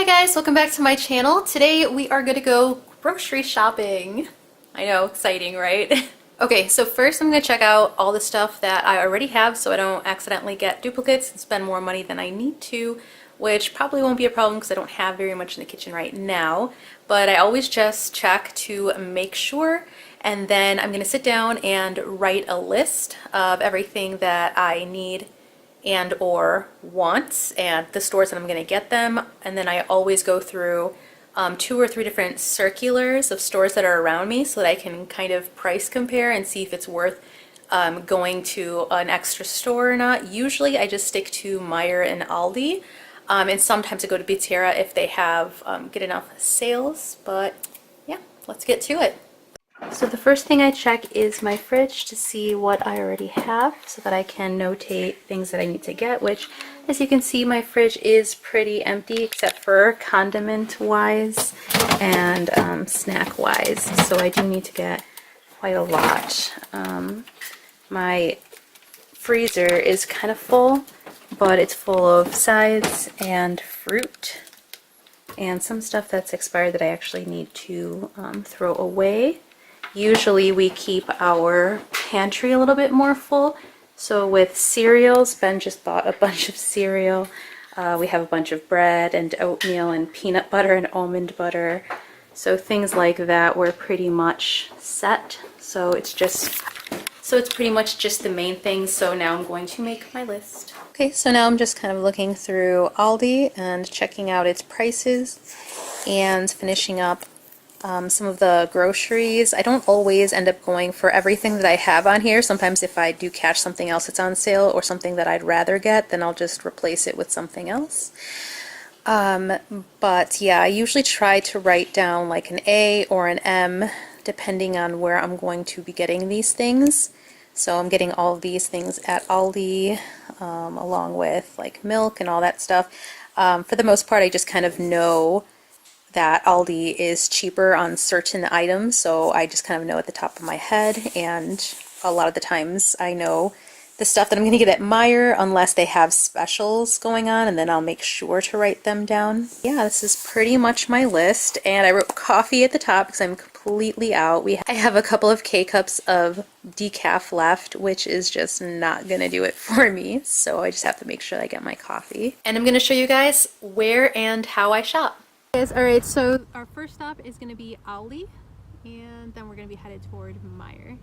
Hi guys, welcome back to my channel. Today we are going to go grocery shopping. I know, exciting, right? Okay, so first I'm going to check out all the stuff that I already have so I don't accidentally get duplicates and spend more money than I need to, which probably won't be a problem because I don't have very much in the kitchen right now. But I always just check to make sure, and then I'm going to sit down and write a list of everything that I need and or wants and the stores that I'm going to get them, and then I always go through 2 or 3 different circulars of stores that are around me so that I can kind of price compare and see if it's worth going to an extra store or not. Usually I just stick to Meijer and Aldi, and sometimes I go to Butera if they have get enough sales, but yeah, let's get to it. So the first thing I check is my fridge to see what I already have so that I can notate things that I need to get, which as you can see my fridge is pretty empty except for condiment wise and snack wise, so I do need to get quite a lot. My freezer is kind of full, but it's full of sides and fruit and some stuff that's expired that I actually need to throw away. Usually we keep our pantry a little bit more full. So with cereals, Ben just bought a bunch of cereal. We have a bunch of bread and oatmeal and peanut butter and almond butter. So things like that we're pretty much set. So it's pretty much just the main things. So now I'm going to make my list. Okay, so now I'm just kind of looking through Aldi and checking out its prices and finishing up some of the groceries. I don't always end up going for everything that I have on here. Sometimes if I do catch something else that's on sale or something that I'd rather get, then I'll just replace it with something else. But yeah, I usually try to write down like an A or an M depending on where I'm going to be getting these things. So I'm getting all of these things at Aldi, along with like milk and all that stuff. For the most part, I just kind of know that Aldi is cheaper on certain items, so I just kind of know at the top of my head, and a lot of the times I know the stuff that I'm going to get at Meijer unless they have specials going on, and then I'll make sure to write them down. Yeah, this is pretty much my list, and I wrote coffee at the top because I'm completely out. I have a couple of K-cups of decaf left, which is just not going to do it for me, so I just have to make sure I get my coffee. And I'm going to show you guys where and how I shop. Yes, alright, so our first stop is going to be Aldi, and then we're going to be headed toward Meijer.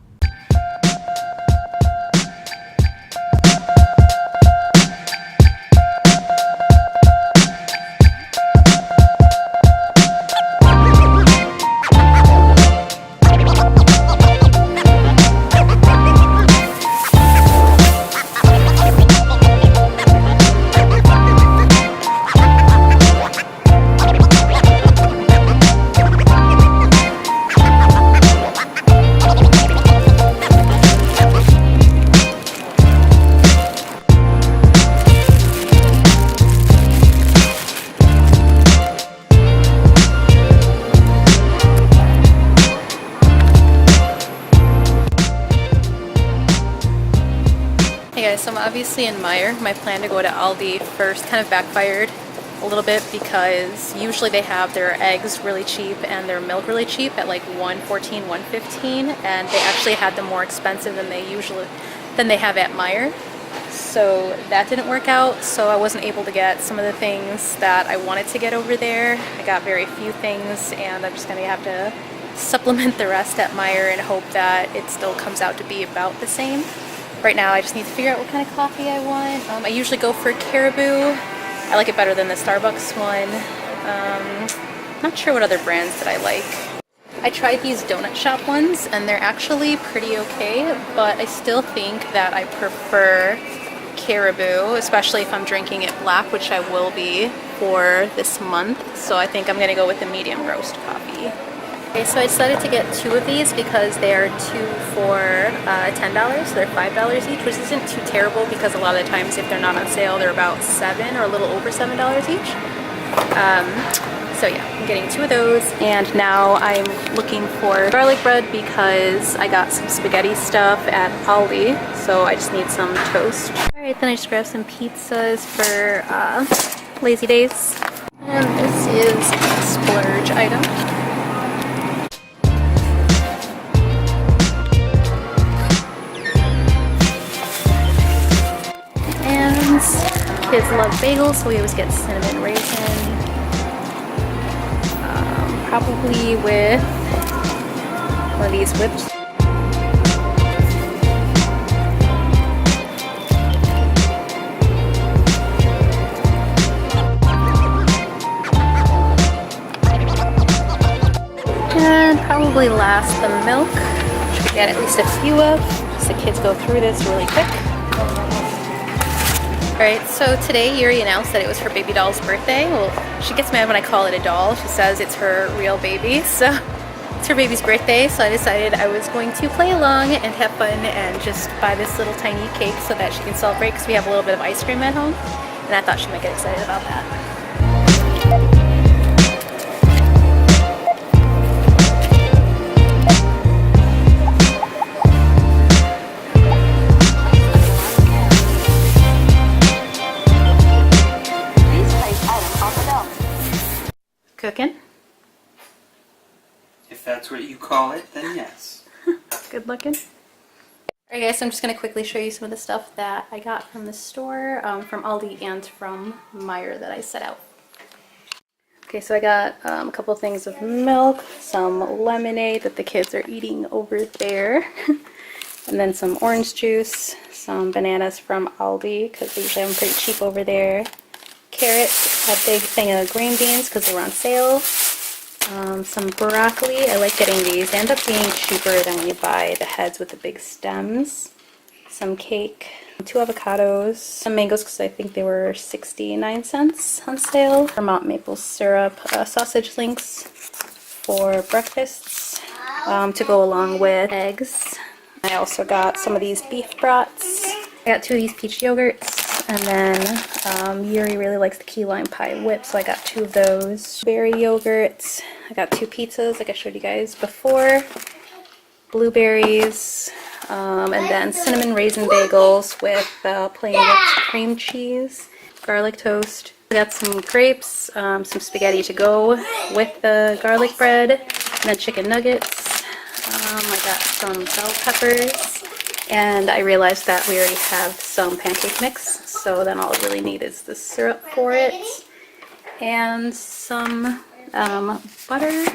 So I'm obviously in Meijer. My plan to go to Aldi first kind of backfired a little bit because usually they have their eggs really cheap and their milk really cheap at like $1.14, $1.15, and they actually had them more expensive than they have at Meijer. So that didn't work out, so I wasn't able to get some of the things that I wanted to get over there. I got very few things, and I'm just going to have to supplement the rest at Meijer and hope that it still comes out to be about the same. Right now I just need to figure out what kind of coffee I want. I usually go for Caribou. I like it better than the Starbucks one. Not sure what other brands that I like. I tried these donut shop ones and they're actually pretty okay, but I still think that I prefer Caribou, especially if I'm drinking it black, which I will be for this month. So I think I'm going to go with the medium roast coffee. Okay, so I decided to get 2 of these because they are 2 for $10, so they're $5 each, which isn't too terrible because a lot of the times if they're not on sale, they're about $7 or a little over $7 each. So yeah, I'm getting 2 of those, and now I'm looking for garlic bread because I got some spaghetti stuff at Aldi, so I just need some toast. Alright, then I just grabbed some pizzas for lazy days. And this splurge item. And kids love bagels, so we always get cinnamon raisin. Probably with one of these whipped. And probably last the milk, which we get at least a few of, because the kids go through this really quick. Alright, so today Yuri announced that it was her baby doll's birthday. Well, she gets mad when I call it a doll. She says it's her real baby, so it's her baby's birthday, so I decided I was going to play along and have fun and just buy this little tiny cake so that she can celebrate, because we have a little bit of ice cream at home, and I thought she might get excited about that. Cooking? If that's what you call it, then yes. Good looking. Alright guys, so I'm just going to quickly show you some of the stuff that I got from the store, from Aldi and from Meijer that I set out. Okay, so I got a couple things of milk, some lemonade that the kids are eating over there, and then some orange juice, some bananas from Aldi, because they usually have them pretty cheap over there. Carrots, a big thing of green beans because they were on sale. Some broccoli. I like getting these. They end up being cheaper than when you buy the heads with the big stems. Some cake, 2 avocados, some mangoes because I think they were 69 cents on sale. Vermont maple syrup, sausage links for breakfasts to go along with eggs. I also got some of these beef brats. I got 2 of these peach yogurts. And then Yuri really likes the key lime pie whip, so I got 2 of those. Berry yogurt. I got 2 pizzas, like I showed you guys before. Blueberries, and then cinnamon raisin bagels with plain whipped cream cheese, garlic toast. I got some grapes, some spaghetti to go with the garlic bread, and then chicken nuggets. I got some bell peppers. And I realized that we already have some pancake mix, so then all I really need is the syrup for it, and some butter,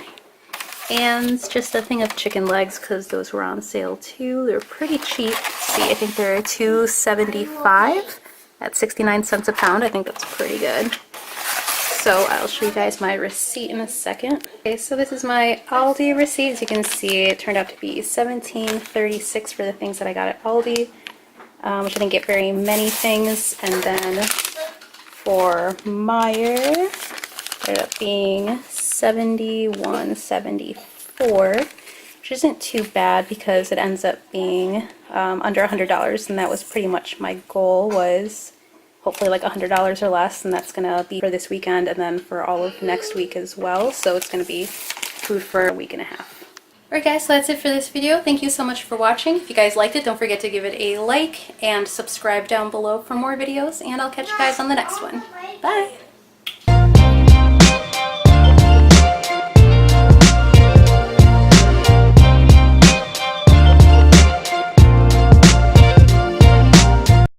and just a thing of chicken legs because those were on sale too. They're pretty cheap. See, I think they're $2.75 at 69 cents a pound. I think that's pretty good. So I'll show you guys my receipt in a second. Okay, so this is my Aldi receipt. As you can see, it turned out to be $17.36 for the things that I got at Aldi, which I didn't get very many things. And then for Meijer, it ended up being $71.74, which isn't too bad because it ends up being under $100, and that was pretty much my goal, was hopefully like $100 or less, and that's gonna be for this weekend and then for all of next week as well. So it's gonna be food for a week and a half. Alright guys, so that's it for this video. Thank you so much for watching. If you guys liked it, don't forget to give it a like and subscribe down below for more videos, and I'll catch you guys on the next one. Bye!